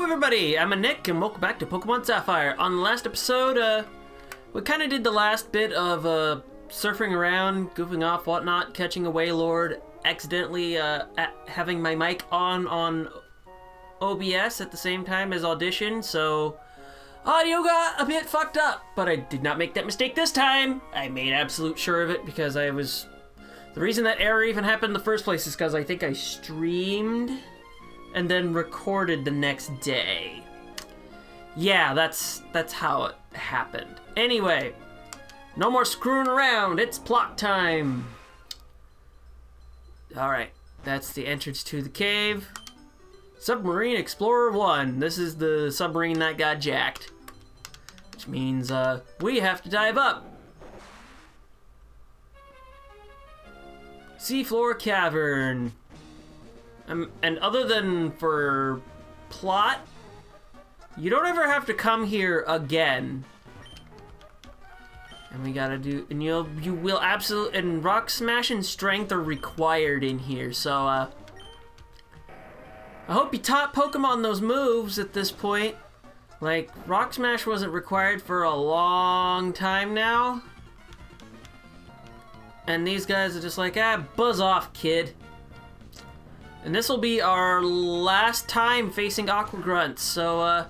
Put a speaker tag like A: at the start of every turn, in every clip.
A: everybody, I'm Nick and welcome back to Pokemon Sapphire. On the last episode, we kind of did the last bit of surfing around, goofing off, whatnot, catching a Wailord, accidentally having my mic on OBS at the same time as audition, so audio got a bit fucked up, but I did not make that mistake this time. I made absolute sure of it because the reason that error even happened in the first place is because I think I streamed and then recorded the next day. Yeah, that's how it happened. Anyway, no more screwing around, it's plot time. Alright, that's the entrance to the cave. Submarine Explorer 1. This is the submarine that got jacked. Which means we have to dive up. Seafloor Cavern. And other than for plot, you don't ever have to come here again. And we gotta do, and you will absolutely, and Rock Smash and Strength are required in here, so I hope you taught Pokemon those moves at this point. Like, Rock Smash wasn't required for a long time now. And these guys are just like, buzz off, kid. And this will be our last time facing Aqua Grunts, so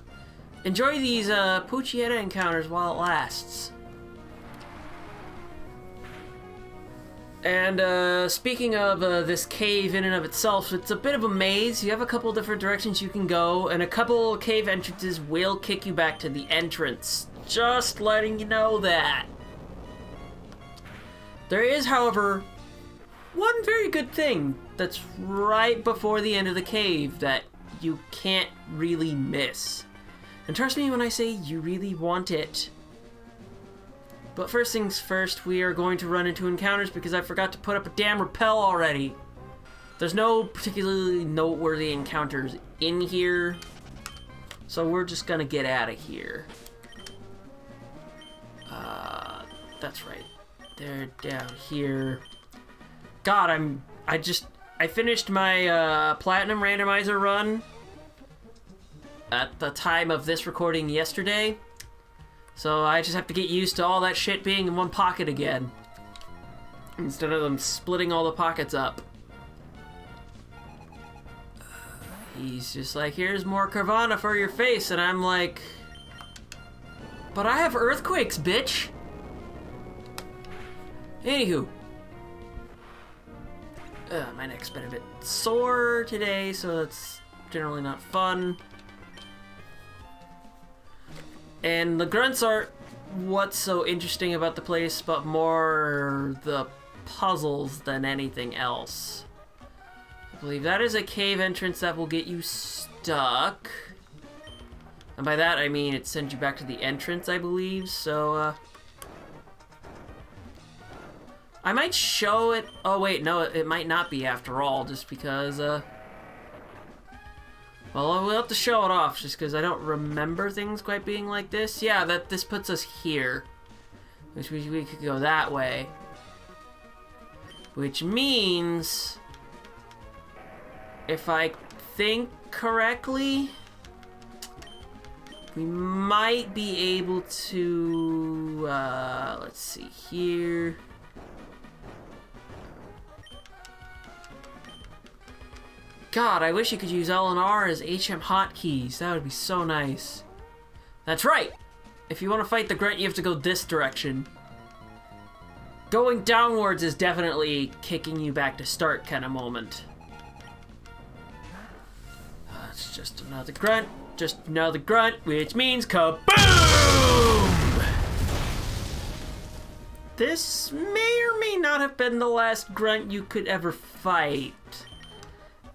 A: enjoy these Poochyena encounters while it lasts. And speaking of this cave in and of itself, it's a bit of a maze. You have a couple different directions you can go, and a couple cave entrances will kick you back to the entrance. Just letting you know that. There is, however, one very good thing that's right before the end of the cave that you can't really miss. And trust me when I say you really want it. But first things first, we are going to run into encounters because I forgot to put up a damn repel already. There's no particularly noteworthy encounters in here, so we're just gonna get out of here. That's right. They're down here. God, I finished my Platinum Randomizer run at the time of this recording yesterday. So I just have to get used to all that shit being in one pocket again, instead of them splitting all the pockets up. He's just like, here's more Carvana for your face, and I'm like, but I have earthquakes, bitch! Anywho. My neck's been a bit sore today, so that's generally not fun. And the grunts aren't what's so interesting about the place, but more the puzzles than anything else. I believe that is a cave entrance that will get you stuck. And by that I mean it sends you back to the entrance, I believe, so I might show it. Oh wait, no, it might not be after all, just because well, we'll have to show it off, just because I don't remember things quite being like this. Yeah, this puts us here. Which we could go that way. Which means, if I think correctly, we might be able to, let's see here. God, I wish you could use L and R as HM hotkeys. That would be so nice. That's right! If you want to fight the grunt, you have to go this direction. Going downwards is definitely kicking you back to start kind of moment. It's just another grunt. Just another grunt, which means kaboom! This may or may not have been the last grunt you could ever fight.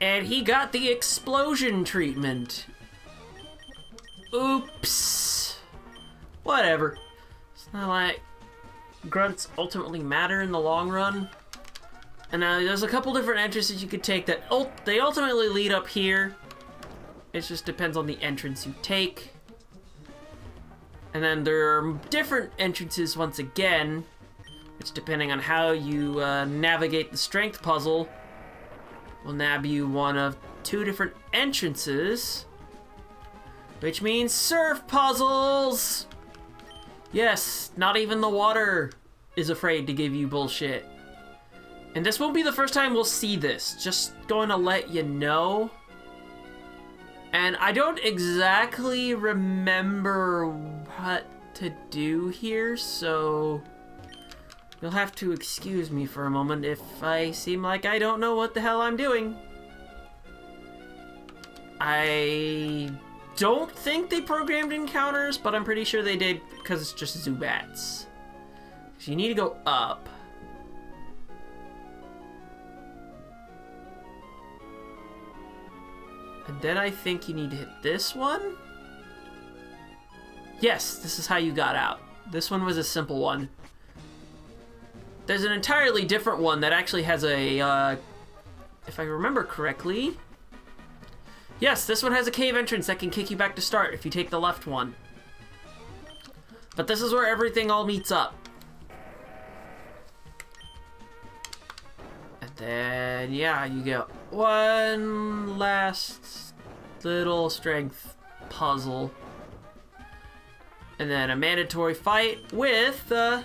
A: And he got the explosion treatment. Oops. Whatever. It's not like grunts ultimately matter in the long run. And there's a couple different entrances you could take that they ultimately lead up here. It just depends on the entrance you take. And then there are different entrances once again, which depending on how you navigate the strength puzzle, will nab you one of two different entrances Which means surf puzzles! Yes, not even the water is afraid to give you bullshit. And this won't be the first time we'll see this. Just going to let you know. And I don't exactly remember what to do here, so you'll have to excuse me for a moment if I seem like I don't know what the hell I'm doing. I don't think they programmed encounters, but I'm pretty sure they did because it's just Zubats. So you need to go up. And then I think you need to hit this one. Yes, this is how you got out. This one was a simple one. There's an entirely different one that actually has a, if I remember correctly, yes, this one has a cave entrance that can kick you back to start if you take the left one. But this is where everything all meets up. And then, yeah, you get one last little strength puzzle. And then a mandatory fight with a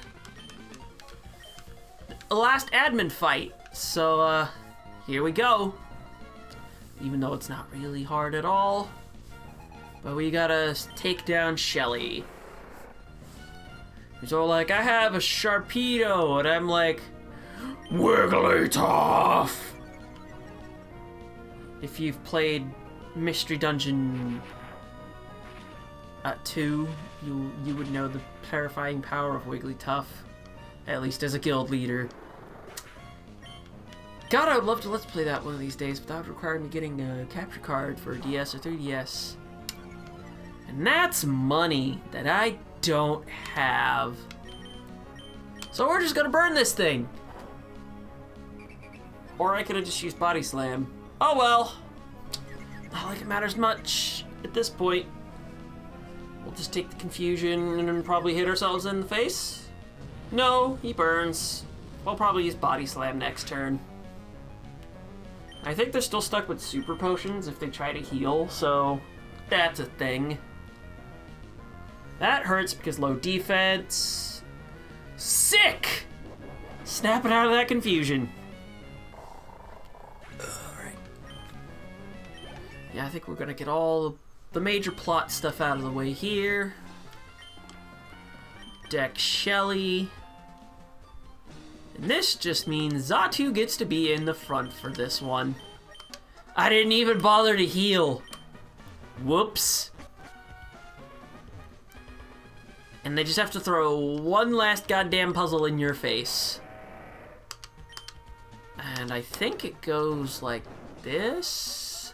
A: last admin fight. So, here we go. Even though it's not really hard at all. But we gotta take down Shelly. He's all like, I have a Sharpedo, and I'm like, Wigglytuff! If you've played Mystery Dungeon 2, you would know the terrifying power of Wigglytuff. At least as a guild leader. God, I would love to let's play that one of these days, but that would require me getting a capture card for DS or 3DS. And that's money that I don't have. So we're just gonna burn this thing. Or I could have just used Body Slam. Oh well. Not like it matters much at this point. We'll just take the confusion and then probably hit ourselves in the face. No, he burns. We'll probably use Body Slam next turn. I think they're still stuck with super potions if they try to heal, so that's a thing. That hurts because low defense. Sick! Snapping out of that confusion. Alright. Yeah, I think we're gonna get all the major plot stuff out of the way here. Deck Shelly. And this just means Xatu gets to be in the front for this one. I didn't even bother to heal. Whoops. And they just have to throw one last goddamn puzzle in your face. And I think it goes like this.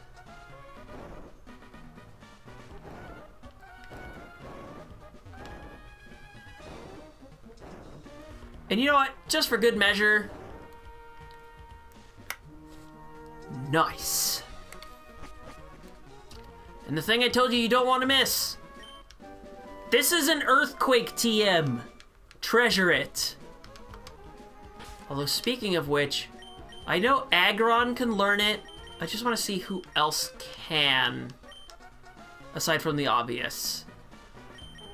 A: And you know what? Just for good measure. Nice. And the thing I told you don't want to miss. This is an earthquake TM. Treasure it. Although speaking of which, I know Aggron can learn it. I just want to see who else can. Aside from the obvious.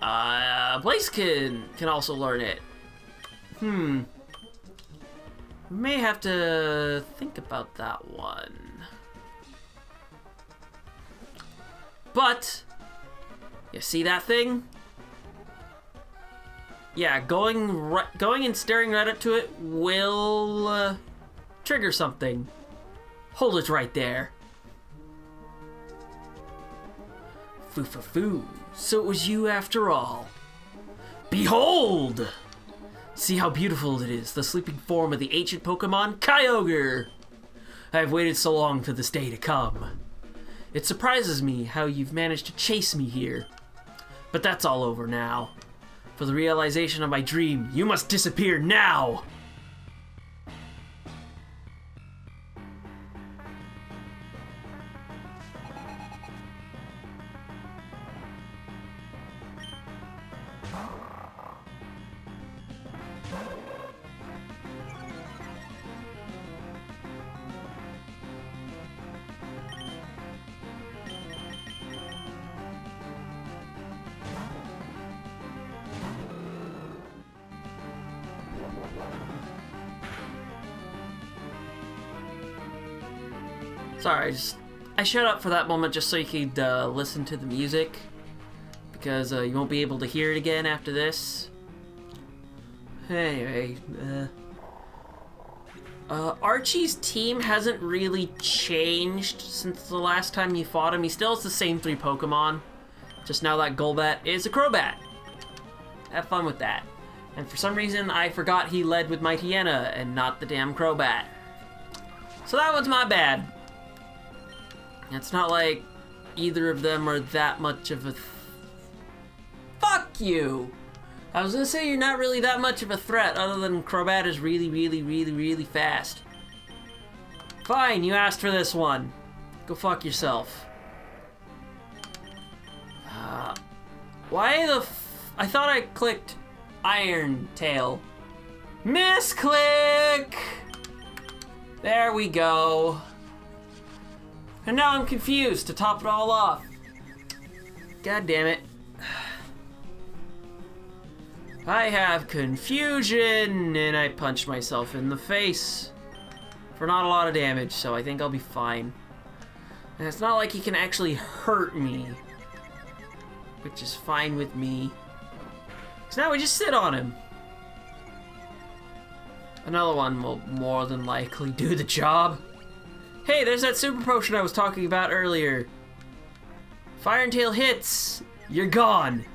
A: Blaziken can also learn it. We may have to think about that one. But, you see that thing? Yeah, going and staring right up to it will trigger something. Hold it right there. Foo-foo-foo. So it was you after all. Behold! See how beautiful it is, the sleeping form of the ancient Pokemon, Kyogre! I have waited so long for this day to come. It surprises me how you've managed to chase me here. But that's all over now. For the realization of my dream, you must disappear now! Sorry, I shut up for that moment just so you could listen to the music. Because you won't be able to hear it again after this. Anyway, Archie's team hasn't really changed since the last time you fought him. He still has the same 3 Pokemon. Just now that Golbat is a Crobat. Have fun with that. And for some reason, I forgot he led with Mightyena and not the damn Crobat. So that one's my bad. It's not like either of them are that much of a... Fuck you! I was gonna say you're not really that much of a threat, other than Crobat is really, really, really, really fast. Fine, you asked for this one. Go fuck yourself. Why the I thought I clicked Iron Tail. Misclick! There we go. And now I'm confused to top it all off. God damn it. I have confusion, and I punched myself in the face for not a lot of damage, so I think I'll be fine. And it's not like he can actually hurt me, which is fine with me. So now we just sit on him. Another one will more than likely do the job. Hey, there's that super potion I was talking about earlier. Fire and Tail hits, you're gone,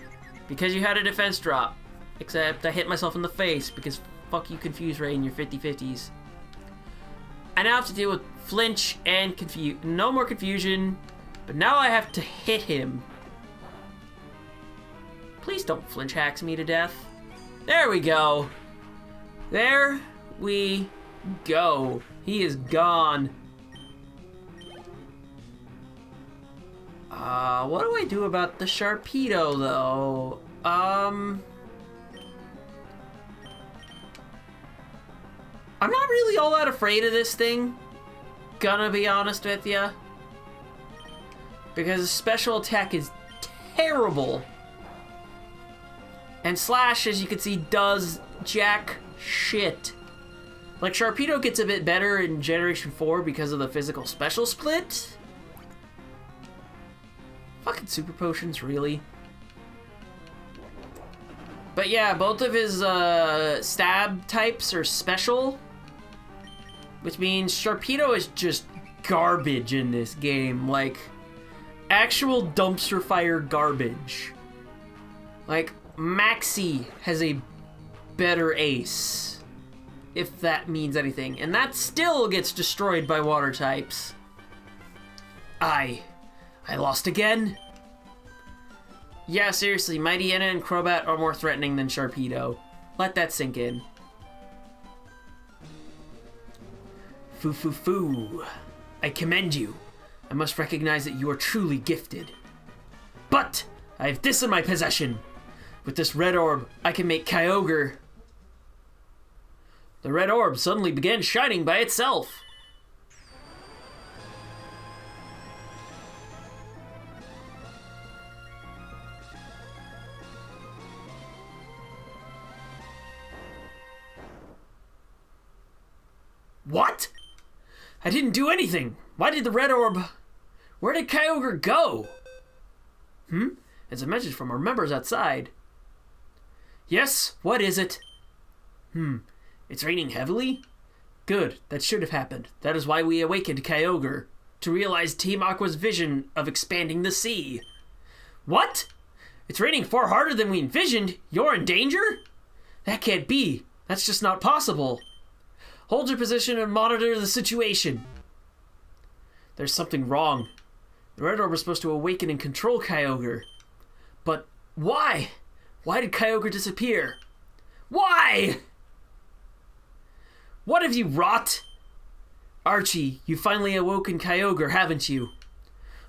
A: because you had a defense drop. Except I hit myself in the face because fuck you, Confuse Ray, and your 50-50s. I now have to deal with flinch and no more confusion, but now I have to hit him. Please don't flinch hacks me to death. There we go. There we go. He is gone. What do I do about the Sharpedo, though? I'm not really all that afraid of this thing, gonna be honest with ya. Because his special attack is terrible. And Slash, as you can see, does jack shit. Like, Sharpedo gets a bit better in Generation 4 because of the physical special split. Fucking super potions, really. But yeah, both of his stab types are special. Which means Sharpedo is just garbage in this game. Like, actual dumpster fire garbage. Like, Maxie has a better ace. If that means anything. And that still gets destroyed by water types. I lost again? Yeah, seriously, Mightyena and Crobat are more threatening than Sharpedo. Let that sink in. Foo. I commend you. I must recognize that you are truly gifted. But I have this in my possession. With this red orb, I can make Kyogre. The red orb suddenly began shining by itself. What? I didn't do anything. Why did the red orb... Where did Kyogre go? It's a message from our members outside. Yes, what is it? It's raining heavily? Good, that should have happened. That is why we awakened Kyogre. To realize Team Aqua's vision of expanding the sea. What? It's raining far harder than we envisioned. You're in danger? That can't be. That's just not possible. Hold your position and monitor the situation. There's something wrong. The red orb was supposed to awaken and control Kyogre. But why? Why did Kyogre disappear? Why? What have you wrought? Archie, you finally awoken Kyogre, haven't you?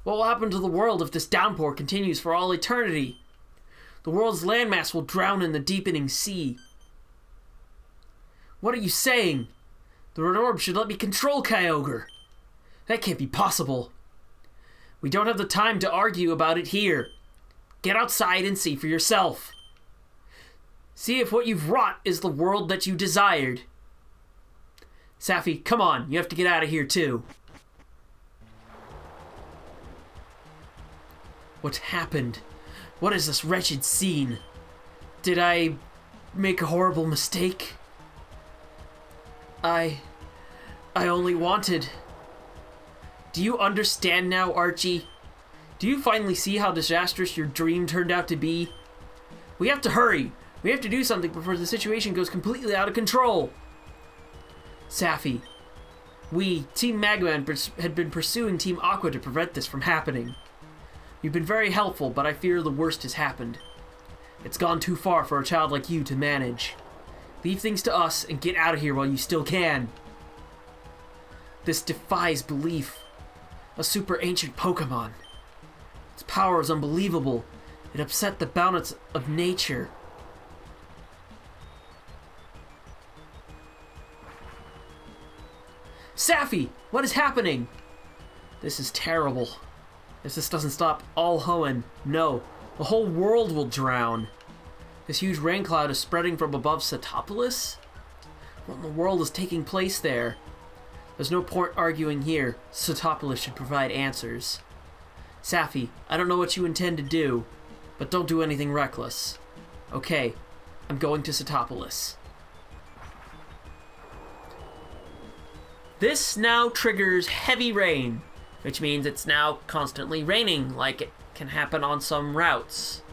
A: What will happen to the world if this downpour continues for all eternity? The world's landmass will drown in the deepening sea. What are you saying? The red orb should let me control Kyogre. That can't be possible. We don't have the time to argue about it here. Get outside and see for yourself. See if what you've wrought is the world that you desired. Sapphire, come on. You have to get out of here too. What happened? What is this wretched scene? Did I make a horrible mistake? I only wanted... Do you understand now, Archie? Do you finally see how disastrous your dream turned out to be? We have to hurry. We have to do something before the situation goes completely out of control. Sapphy, we, Team Magma, had been pursuing Team Aqua to prevent this from happening. You've been very helpful, but I fear the worst has happened. It's gone too far for a child like you to manage. Leave things to us and get out of here while you still can. This defies belief. A super ancient Pokémon. Its power is unbelievable. It upset the balance of nature. Sapphy, what is happening? This is terrible. If this doesn't stop all Hoenn, no, the whole world will drown. This huge rain cloud is spreading from above Satopolis? What in the world is taking place there? There's no point arguing here. Satopolis should provide answers. Sapphy, I don't know what you intend to do, but don't do anything reckless. Okay, I'm going to Satopolis. This now triggers heavy rain, which means it's now constantly raining, like it can happen on some routes.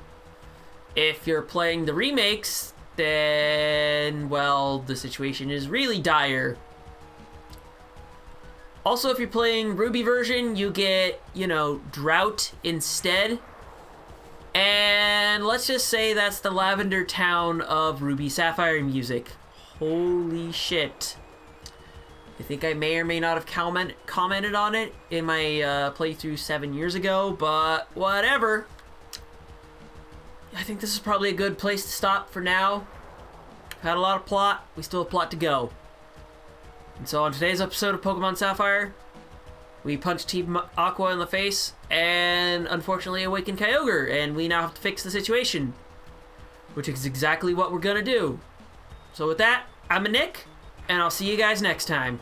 A: If you're playing the remakes, then, well, the situation is really dire. Also, if you're playing Ruby version, you get, drought instead. And let's just say that's the Lavender Town of Ruby Sapphire music. Holy shit. I think I may or may not have commented on it in my playthrough 7 years ago, but whatever. I think this is probably a good place to stop for now. Had a lot of plot. We still have plot to go. And so on today's episode of Pokemon Sapphire, we punched Team Aqua in the face and unfortunately awakened Kyogre, and we now have to fix the situation, which is exactly what we're gonna do. So with that, I'm Nick, and I'll see you guys next time.